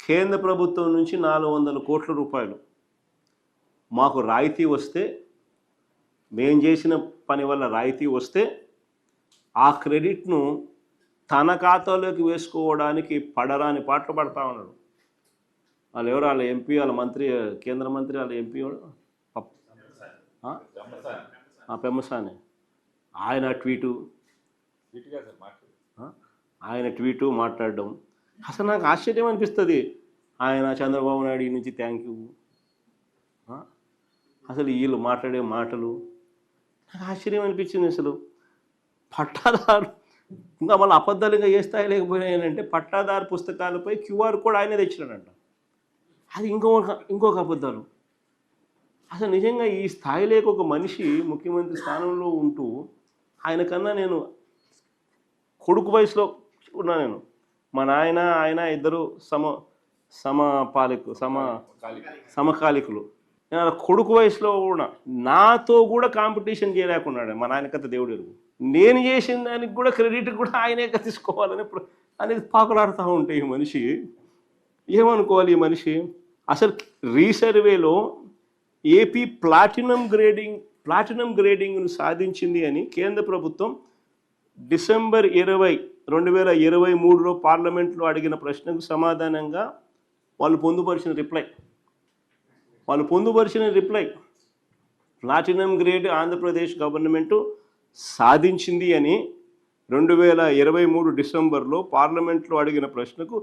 కేంద్ర ప్రభుత్వం నుంచి 400 కోట్ల రూపాయలు మాకు రాయితీ వస్తే, మేం చేసిన పని వల్ల రాయితీ వస్తే ఆ క్రెడిట్ను తన ఖాతాలోకి వేసుకోవడానికి పడరాని పాటలు పడతా ఉన్నాడు. వాళ్ళు ఎవరు, వాళ్ళ ఎంపీ, వాళ్ళ మంత్రి, కేంద్ర మంత్రి, వాళ్ళ ఎంపీ పెమ్మసాని, ఆయన ట్వీటు మాట్లాడడం అసలు నాకు ఆశ్చర్యం అనిపిస్తుంది. ఆయన చంద్రబాబు నాయుడు నుంచి థ్యాంక్ యూ, అసలు వీళ్ళు మాట్లాడే మాటలు నాకు ఆశ్చర్యం అనిపించింది. అసలు పట్టాదారు ఇంకా మళ్ళీ అబద్ధాలు ఇంకా ఏ స్థాయి లేకపోయినాయంటే, పట్టాదారు పుస్తకాలపై QR కోడ్ ఆయనే తెచ్చినాడంట. అది ఇంకొక అబద్ధాలు. అసలు నిజంగా ఈ స్థాయిలోకి ఒక మనిషి ముఖ్యమంత్రి స్థానంలో ఉంటూ, ఆయన కన్నా నేను కొడుకు వయసులో ఉన్నా. నేను మా నాయన ఆయన ఇద్దరు సమకాలికులు. నేను కొడుకు వయసులో కూడా నాతో కూడా కాంపిటీషన్ చేయలేకున్నాడు. మా నాయనకత దేవుడు ఎరుగు. నేను చేసిన దానికి కూడా క్రెడిట్ కూడా ఆయనే తీసుకోవాలని అనేది పాకులాడుతూ ఉంటే ఈ మనిషి ఏమనుకోవాలి? ఈ మనిషి అసలు రీసర్వేలో ఏపీ ప్లాటినం గ్రేడింగ్ను సాధించింది అని కేంద్ర ప్రభుత్వం డిసెంబర్ 20, 2023లో పార్లమెంట్లో అడిగిన ప్రశ్నకు సమాధానంగా వాళ్ళు పొందుపరిచిన reply platinum grade Andhra Pradesh government సాధించింది అని 2023 డిసెంబర్లో పార్లమెంట్లో అడిగిన ప్రశ్నకు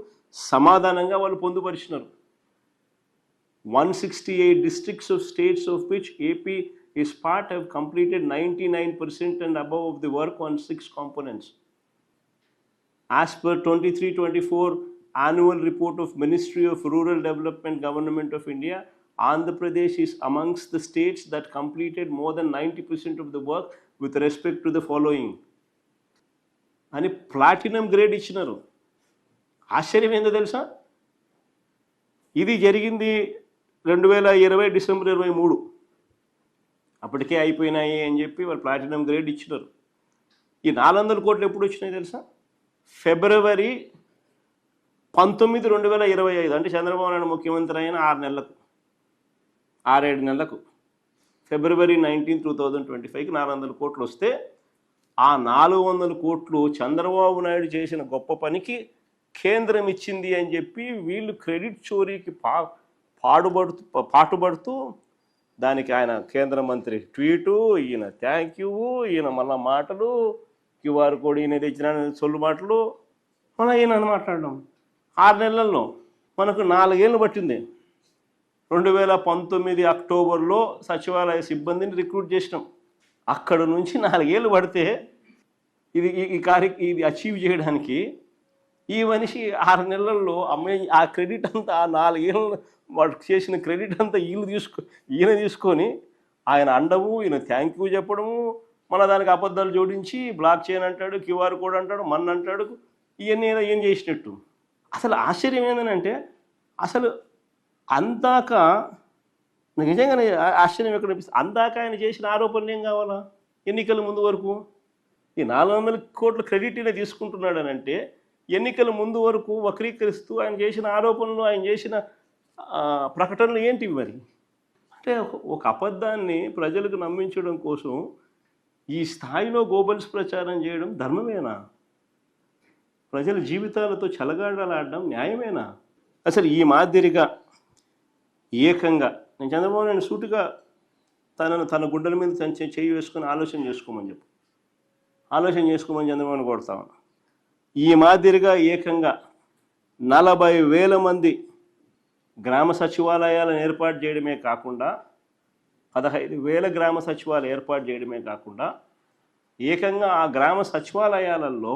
సమాధానంగా వాళ్ళు పొందుపరిచినారు. 168 districts of states of which AP is part have completed 99% and above of the work on 6 components. As per 23-24 annual report of Ministry of Rural Development Government of India, Andhra Pradesh is amongst the states that completed more than 90% of the work with respect to the following. అని platinum grade ఇచ్చినారు. ఆశ్చర్యం ఏందో తెలుసా? ఇది జరిగింది 2020 December 23. అప్పటికే అయిపోయినాయి అని చెప్పి వాళ్ళు ప్లాటినం గ్రేడ్ ఇచ్చినారు. ఈ 400 కోట్లు ఎప్పుడు వచ్చినాయి తెలుసా? ఫిబ్రవరి 19, 2025, అంటే చంద్రబాబు నాయుడు ముఖ్యమంత్రి అయిన 6-7 నెలలకు ఫిబ్రవరి 19, 2025కి 400 కోట్లు వస్తే, ఆ 400 కోట్లు చంద్రబాబు నాయుడు చేసిన గొప్ప పనికి కేంద్రం ఇచ్చింది అని చెప్పి వీళ్ళు క్రెడిట్ చోరీకి పాటుపడుతూ దానికి ఆయన కేంద్ర మంత్రి ట్వీటు, ఈయన థ్యాంక్ యూ, ఈయన మళ్ళా మాటలు, QR కోడ్ ఈయన తెచ్చిన సొల్లు మాటలు, మళ్ళీ ఈయన మాట్లాడడం. 6 నెలల్లో మనకు 4 ఏళ్ళు పట్టింది. 2019 అక్టోబర్లో సచివాలయ సిబ్బందిని రిక్రూట్ చేసినాం. అక్కడ నుంచి 4 ఏళ్ళు పడితే ఇది అచీవ్ చేయడానికి ఈ మనిషి 6 నెలల్లో ఆ క్రెడిట్ అంతా, ఆ 4 ఏళ్ళు వాడు చేసిన క్రెడిట్ అంతా ఈయన తీసుకొని ఆయన అండము, ఈయన థ్యాంక్ యూ చెప్పడము, మన దానికి అబద్ధాలు జోడించి బ్లాక్ చేయని అంటాడు, QR కోడ్ అంటాడు, అంటాడు, ఇవన్నీ ఏం చేసినట్టు. అసలు ఆశ్చర్యం ఏంటంటే, అసలు అందాక నిజంగానే ఆశ్చర్యం ఎక్కడ అనిపిస్తుంది. అందాక ఆయన చేసిన ఆరోపణలు ఏం కావాలా? ఎన్నికల ముందు వరకు ఈ 400 కోట్ల క్రెడిట్ ఈయన తీసుకుంటున్నాడు అని అంటే, ఎన్నికల ముందు వరకు వక్రీకరిస్తూ ఆయన చేసిన ఆరోపణలు, ఆయన చేసిన ప్రకటనలు ఏంటివి మరి? అంటే ఒక అబద్ధాన్ని ప్రజలకు నమ్మించడం కోసం ఈ స్థాయిలో గోబల్స్ ప్రచారం చేయడం ధర్మమేనా? ప్రజల జీవితాలతో చెలగాడలాడడం న్యాయమేనా? అసలు ఈ మాదిరిగా ఏకంగా నేను చంద్రబాబు నాయుడు సూటిగా తన గుండెల మీద చేయి వేసుకొని ఆలోచన చేసుకోమని చంద్రబాబుని కొడతాను. ఈ మాదిరిగా ఏకంగా 40,000 మంది గ్రామ సచివాలయాలను ఏర్పాటు చేయడమే కాకుండా, 15,000 గ్రామ సచివాలయాలు ఏర్పాటు చేయడమే కాకుండా, ఏకంగా ఆ గ్రామ సచివాలయాలలో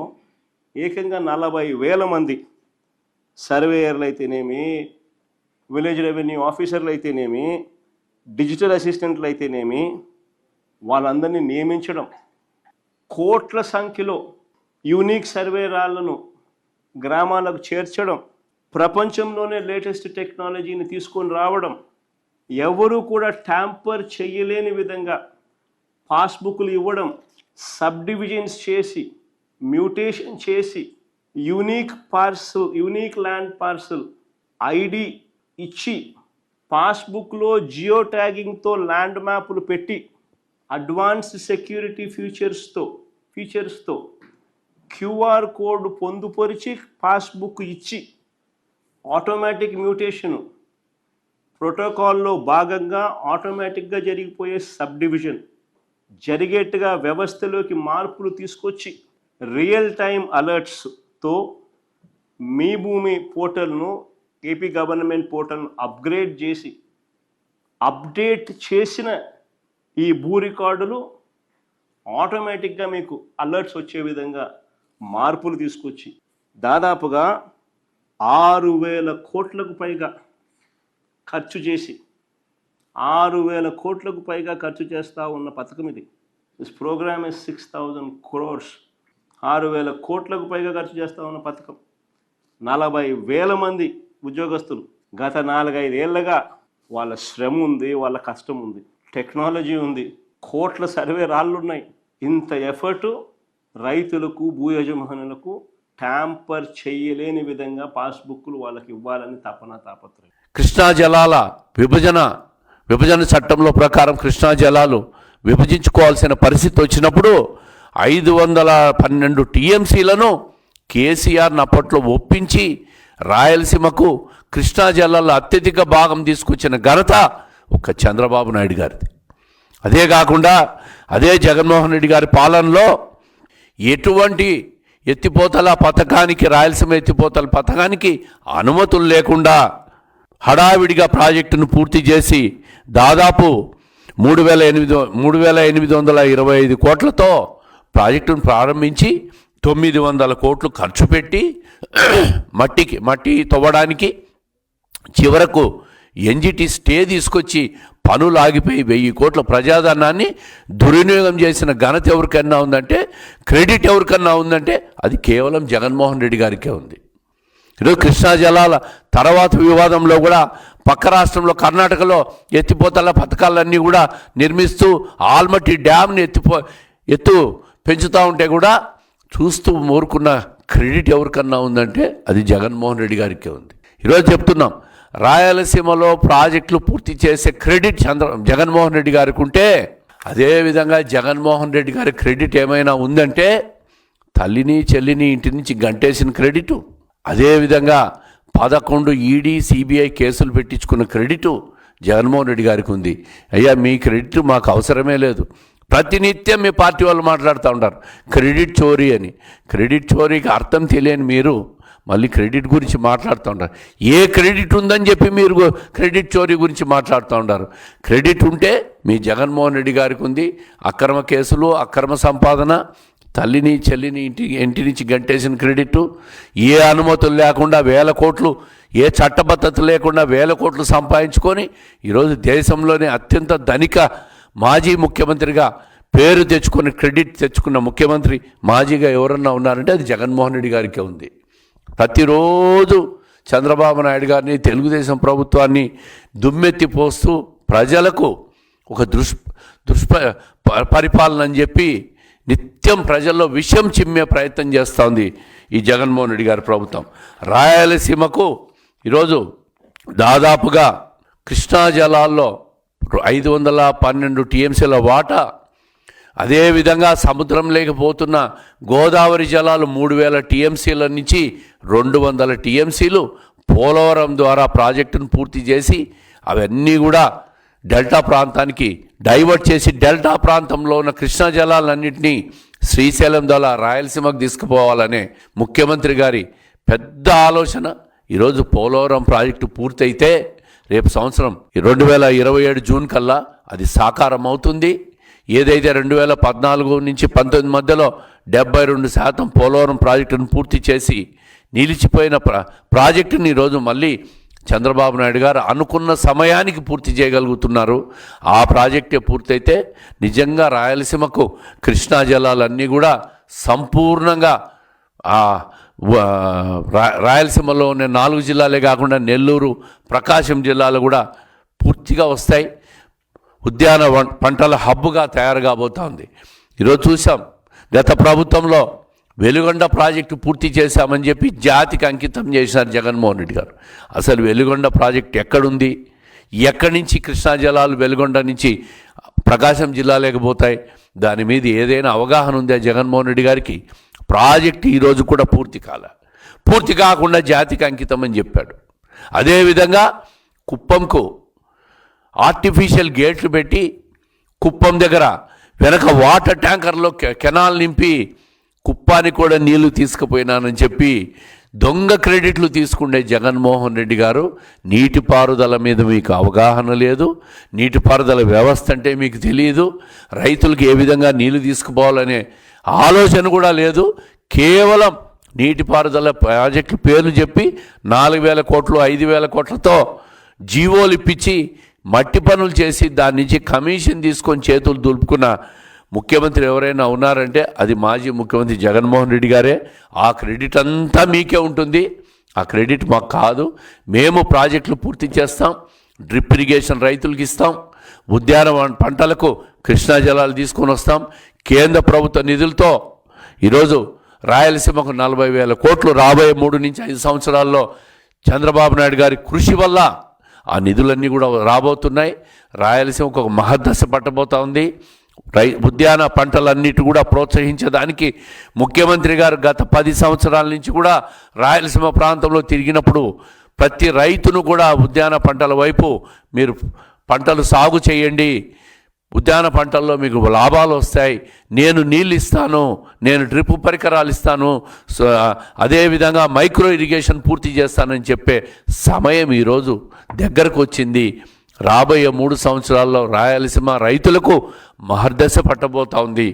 ఏకంగా 40,000 మంది సర్వేయర్లు అయితేనేమి, విలేజ్ రెవెన్యూ ఆఫీసర్లు అయితేనేమి, డిజిటల్ అసిస్టెంట్లు అయితేనేమి, వాళ్ళందరినీ నియమించడం, కోట్ల సంఖ్యలో యూనిక్ సర్వేరాళ్లను గ్రామాలకు చేర్చడం, ప్రపంచంలోనే లేటెస్ట్ టెక్నాలజీని తీసుకొని రావడం, ఎవరు కూడా ట్యాంపర్ చేయలేని విధంగా పాస్బుక్లు ఇవ్వడం, సబ్ డివిజన్స్ చేసి, మ్యూటేషన్ చేసి, యూనిక్ ల్యాండ్ పార్సల్ ఐడి ఇచ్చి పాస్బుక్లో జియో ట్యాగింగ్తో ల్యాండ్ మ్యాపులు పెట్టి అడ్వాన్స్ సెక్యూరిటీ ఫీచర్స్తో క్యూఆర్ కోడ్ పొందుపరిచి పాస్బుక్ ఇచ్చి ఆటోమేటిక్ మ్యూటేషను ప్రోటోకాల్లో భాగంగా ఆటోమేటిక్గా జరిగిపోయే సబ్ డివిజన్ జరిగేట్టుగా వ్యవస్థలోకి మార్పులు తీసుకొచ్చి రియల్ టైం అలర్ట్స్తో మీ భూమి పోర్టల్ను ఏపీ గవర్నమెంట్ పోర్టల్ను అప్డేట్ చేసిన ఈ భూ రికార్డులు ఆటోమేటిక్గా మీకు అలర్ట్స్ వచ్చే విధంగా మార్పులు తీసుకొచ్చి దాదాపుగా 6,000 కోట్లకు పైగా ఖర్చు చేసి 6,000 కోట్లకు పైగా ఖర్చు చేస్తూ ఉన్న పథకం ఇది. This programme is 6,000 crores. 6,000 కోట్లకు పైగా ఖర్చు చేస్తూ ఉన్న పథకం. 40,000 మంది ఉద్యోగస్తులు గత 4-5 ఏళ్ళగా వాళ్ళ శ్రమ ఉంది, వాళ్ళ కష్టం ఉంది, టెక్నాలజీ ఉంది, కోట్ల సర్వే రాళ్ళు ఉన్నాయి. ఇంత ఎఫర్టు రైతులకు భూ యజమానులకు ట్యాంపర్ చేయలేని విధంగా పాస్బుక్లు వాళ్ళకి ఇవ్వాలని తాపత్రయం. కృష్ణా జలాల విభజన చట్టంలో ప్రకారం కృష్ణా జలాలు విభజించుకోవాల్సిన పరిస్థితి వచ్చినప్పుడు 512 టీఎంసీలను కేసీఆర్ని అప్పట్లో ఒప్పించి రాయలసీమకు కృష్ణా జలాల్లో అత్యధిక భాగం తీసుకొచ్చిన ఘనత ఒక చంద్రబాబు నాయుడు గారిది. అదే కాకుండా అదే జగన్మోహన్ రెడ్డి గారి పాలనలో ఎటువంటి ఎత్తిపోతల పథకానికి, రాయలసీమ ఎత్తిపోతల పథకానికి అనుమతులు లేకుండా హడావిడిగా ప్రాజెక్టును పూర్తి చేసి దాదాపు 3,825 కోట్లతో ప్రాజెక్టును ప్రారంభించి 900 కోట్లు ఖర్చు పెట్టి మట్టి తవ్వడానికి చివరకు ఎన్జిటి స్టే తీసుకొచ్చి పనులు ఆగిపోయి 1000 కోట్ల ప్రజాధనాన్ని దుర్వినియోగం చేసిన ఘనత ఎవరికన్నా ఉందంటే, క్రెడిట్ ఎవరికన్నా ఉందంటే అది కేవలం జగన్మోహన్ రెడ్డి గారికే ఉంది. ఈరోజు కృష్ణా జలాల తర్వాత వివాదంలో కూడా పక్క రాష్ట్రంలో కర్ణాటకలో ఎత్తిపోతల పథకాలన్నీ కూడా నిర్మిస్తూ ఆల్మట్టి డ్యామ్ని ఎత్తు పెంచుతూ ఉంటే కూడా చూస్తూ మోరుకున్న క్రెడిట్ ఎవరికన్నా ఉందంటే అది జగన్మోహన్ రెడ్డి గారికే ఉంది. ఈరోజు చెప్తున్నాం, రాయలసీమలో ప్రాజెక్టులు పూర్తి చేసే క్రెడిట్ జగన్మోహన్ రెడ్డి గారికి ఉంటే, అదేవిధంగా జగన్మోహన్ రెడ్డి గారి క్రెడిట్ ఏమైనా ఉందంటే తల్లిని చెల్లిని ఇంటి నుంచి గంటేసిన క్రెడిటు, అదేవిధంగా 11 ఈడీ సిబిఐ కేసులు పెట్టించుకున్న క్రెడిటు జగన్మోహన్ రెడ్డి గారికి ఉంది. అయ్యా, మీ క్రెడిట్ మాకు అవసరమే లేదు. ప్రతినిత్యం మీ పార్టీ వాళ్ళు మాట్లాడుతూ ఉంటారు క్రెడిట్ చోరీ అని. క్రెడిట్ చోరీకి అర్థం తెలియని మీరు మళ్ళీ క్రెడిట్ గురించి మాట్లాడుతూ ఉంటారు. ఏ క్రెడిట్ ఉందని చెప్పి మీరు క్రెడిట్ చోరీ గురించి మాట్లాడుతూ ఉంటారు. క్రెడిట్ ఉంటే మీ జగన్మోహన్ రెడ్డి గారికి ఉంది. అక్రమ కేసులు, అక్రమ సంపాదన, తల్లిని చెల్లిని ఇంటి నుంచి గంటేసిన క్రెడిట్, ఏ అనుమతులు లేకుండా 1000 కోట్లు, ఏ చట్టబద్ధత లేకుండా 1000 కోట్లు సంపాదించుకొని ఈరోజు దేశంలోనే అత్యంత ధనిక మాజీ ముఖ్యమంత్రిగా పేరు తెచ్చుకొని క్రెడిట్ తెచ్చుకున్న ముఖ్యమంత్రి మాజీగా ఎవరన్నా ఉన్నారంటే అది జగన్మోహన్ రెడ్డి గారికే ఉంది. ప్రతిరోజు చంద్రబాబు నాయుడు గారిని, తెలుగుదేశం ప్రభుత్వాన్ని దుమ్మెత్తి పోస్తూ ప్రజలకు ఒక పరిపాలన అని చెప్పి నిత్యం ప్రజల్లో విషం చిమ్మే ప్రయత్నం చేస్తోంది ఈ జగన్మోహన్ రెడ్డి గారి ప్రభుత్వం. రాయలసీమకు ఈరోజు దాదాపుగా కృష్ణా జలాల్లో 512 టీఎంసీల వాటా, అదేవిధంగా సముద్రం లేకపోతున్న గోదావరి జలాలు 3000 టీఎంసీల నుంచి 200 టీఎంసీలు పోలవరం ద్వారా ప్రాజెక్టును పూర్తి చేసి అవన్నీ కూడా డెల్టా ప్రాంతానికి డైవర్ట్ చేసి డెల్టా ప్రాంతంలో ఉన్న కృష్ణా జలాలన్నింటినీ శ్రీశైలం ద్వారా రాయలసీమకు తీసుకుపోవాలనే ముఖ్యమంత్రి గారి పెద్ద ఆలోచన. ఈరోజు పోలవరం ప్రాజెక్టు పూర్తయితే రేపు సంవత్సరం 2027 జూన్ కల్లా అది సాకారం అవుతుంది. ఏదైతే 2014 నుంచి 19 మధ్యలో 72% పోలవరం ప్రాజెక్టును పూర్తి చేసి నిలిచిపోయిన ప్రాజెక్టుని ఈరోజు మళ్ళీ చంద్రబాబు నాయుడు గారు అనుకున్న సమయానికి పూర్తి చేయగలుగుతున్నారు. ఆ ప్రాజెక్టే పూర్తయితే నిజంగా రాయలసీమకు కృష్ణా జలాలన్నీ కూడా సంపూర్ణంగా రాయలసీమలో ఉన్న 4 జిల్లాలే కాకుండా నెల్లూరు, ప్రకాశం జిల్లాలు కూడా పూర్తిగా వస్తాయి. ఉద్యాన పంటల హబ్బుగా తయారు కాబోతోంది. ఈరోజు చూసాం, గత ప్రభుత్వంలో వెలుగొండ ప్రాజెక్టు పూర్తి చేశామని చెప్పి జాతికి అంకితం చేశారు జగన్మోహన్ రెడ్డి గారు. అసలు వెలుగొండ ప్రాజెక్టు ఎక్కడుంది? ఎక్కడి నుంచి కృష్ణా జలాలు వెలుగొండ నుంచి ప్రకాశం జిల్లాలోకి పోతాయి? దాని మీద ఏదైనా అవగాహన ఉందా జగన్మోహన్ రెడ్డి గారికి? ప్రాజెక్టు ఈరోజు కూడా పూర్తి కాకుండా జాతికి అంకితం అని చెప్పాడు. అదేవిధంగా కుప్పంకు ఆర్టిఫిషియల్ గేట్లు పెట్టి కుప్పం దగ్గర వెనక వాటర్ ట్యాంకర్లో కెనాల్ నింపి కుప్పానికి కూడా నీళ్లు తీసుకుపోయినానని చెప్పి దొంగ క్రెడిట్లు తీసుకుండే జగన్మోహన్ రెడ్డి గారు, నీటిపారుదల మీద మీకు అవగాహన లేదు, నీటిపారుదల వ్యవస్థ అంటే మీకు తెలియదు, రైతులకు ఏ విధంగా నీళ్లు తీసుకుపోవాలనే ఆలోచన కూడా లేదు. కేవలం నీటిపారుదల ప్రాజెక్టు పేర్లు చెప్పి 4,000 కోట్లు 5,000 కోట్లతో జీవోలు ఇప్పించి మట్టి పనులు చేసి దాని నుంచి కమిషన్ తీసుకొని చేతులు దులుపుకున్న ముఖ్యమంత్రి ఎవరైనా ఉన్నారంటే అది మాజీ ముఖ్యమంత్రి జగన్మోహన్ రెడ్డి గారే. ఆ క్రెడిట్ అంతా మీకే ఉంటుంది, ఆ క్రెడిట్ మాకు కాదు. మేము ప్రాజెక్టులు పూర్తి చేస్తాం, డ్రిప్ ఇరిగేషన్ రైతులకు ఇస్తాం, ఉద్యాన పంటలకు కృష్ణా జలాలు తీసుకొని వస్తాం. కేంద్ర ప్రభుత్వ నిధులతో ఈరోజు రాయలసీమకు 40,000 కోట్లు రాబోయే 3 నుంచి 5 సంవత్సరాల్లో చంద్రబాబు నాయుడు గారి కృషి వల్ల ఆ నిధులన్నీ కూడా రాబోతున్నాయి. రాయలసీమకు ఒక మహద్దశ పట్టబోతా ఉంది. ఉద్యాన పంటలన్నిటి కూడా ప్రోత్సహించడానికి ముఖ్యమంత్రి గారు గత 10 సంవత్సరాల నుంచి కూడా రాయలసీమ ప్రాంతంలో తిరిగినప్పుడు ప్రతి రైతును కూడా ఉద్యాన పంటల వైపు మీరు పంటలు సాగు చేయండి, ఉద్యాన పంటల్లో మీకు లాభాలు వస్తాయి, నేను నీళ్ళు ఇస్తాను, నేను డ్రిప్ పరికరాలు ఇస్తాను, అదేవిధంగా మైక్రో ఇరిగేషన్ పూర్తి చేస్తానని చెప్పే సమయం ఈరోజు దగ్గరకు వచ్చింది. రాబోయే 3 సంవత్సరాల్లో రాయలసీమ రైతులకు మహర్దశ పట్టబోతా ఉంది.